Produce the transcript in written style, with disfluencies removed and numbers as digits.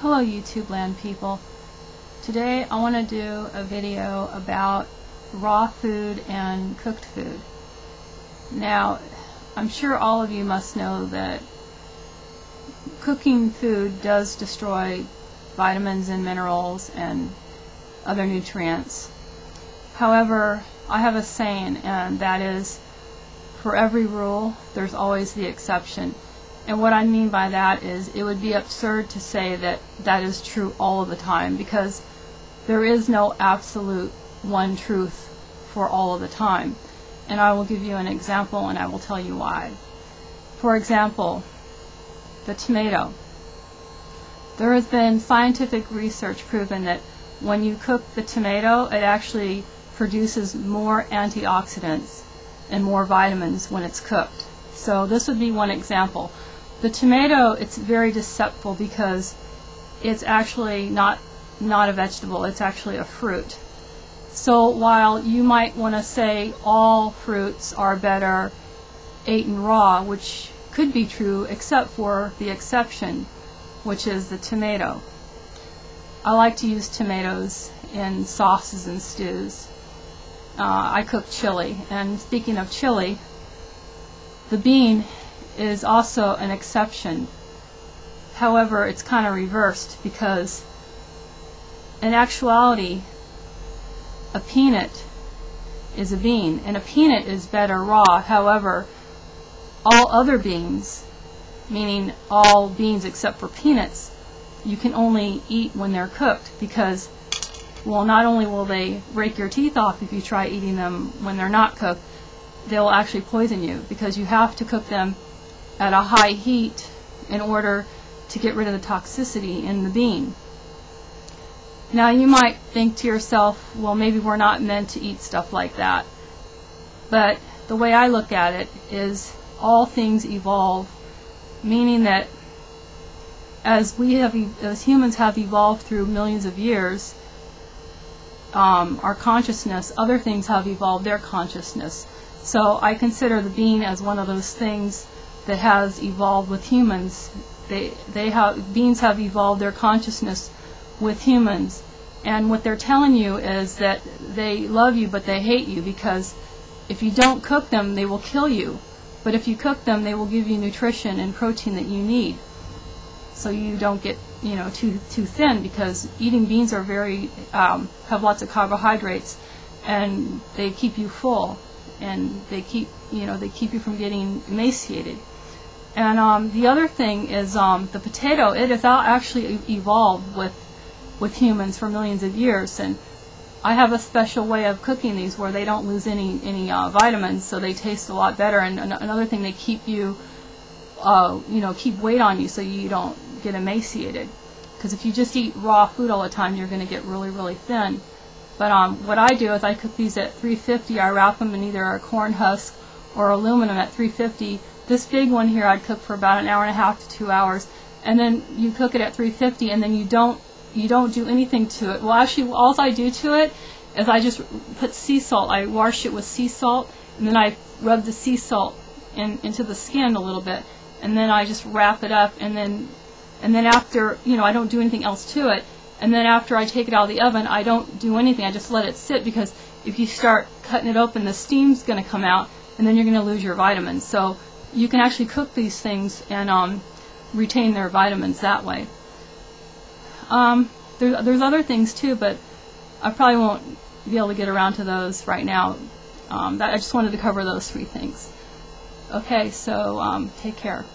Hello YouTube land people. Today I want to do a video about raw food and cooked food. Now I'm sure all of you must know that cooking food does destroy vitamins and minerals and other nutrients. However, I have a saying, and that is, for every rule there's always the exception. And what I mean by that is it would be absurd to say that that is true all of the time, because there is no absolute one truth for all of the time. And I will give you an example and I will tell you why. For example, the tomato. There has been scientific research proven that when you cook the tomato, it actually produces more antioxidants and more vitamins when it's cooked. So this would be one example. The tomato, it's very deceptive because it's actually not a vegetable, it's actually a fruit. So while you might want to say all fruits are better eaten raw, which could be true except for the exception, which is the tomato. I like to use tomatoes in sauces and stews. I cook chili, and speaking of chili, the bean is also an exception. However, it's kind of reversed, because in actuality a peanut is a bean, and a peanut is better raw. However, all other beans, meaning all beans except for peanuts, you can only eat when they're cooked, because, well, not only will they break your teeth off if you try eating them when they're not cooked, they'll actually poison you, because you have to cook them at a high heat in order to get rid of the toxicity in the bean. Now you might think to yourself, well, maybe we're not meant to eat stuff like that. But the way I look at it is all things evolve, meaning that as humans have evolved through millions of years, our consciousness, other things have evolved their consciousness. So I consider the bean as one of those things that has evolved with humans. Beans have evolved their consciousness with humans, and what they're telling you is that they love you but they hate you, because if you don't cook them they will kill you, but if you cook them they will give you nutrition and protein that you need, so you don't get too thin, because eating beans are very have lots of carbohydrates, and they keep you full, and they keep you from getting emaciated. And the other thing is the potato. It has actually evolved with humans for millions of years, and I have a special way of cooking these where they don't lose any vitamins, so they taste a lot better. And another thing, they keep you keep weight on you so you don't get emaciated, because if you just eat raw food all the time you're going to get really thin. But what I do is I cook these at 350. I wrap them in either a corn husk or aluminum at 350. This big one here I'd cook for about an hour and a half to 2 hours, and then you cook it at 350, and then you don't do anything to it. Well, actually, all I do to it is I just put sea salt. I wash it with sea salt, and then I rub the sea salt into the skin a little bit, and then I just wrap it up, and then after, I don't do anything else to it. And then after I take it out of the oven, I don't do anything. I just let it sit, because if you start cutting it open, the steam's going to come out, and then you're going to lose your vitamins. So you can actually cook these things and retain their vitamins that way. There's other things too, but I probably won't be able to get around to those right now. I just wanted to cover those three things. Okay, so take care.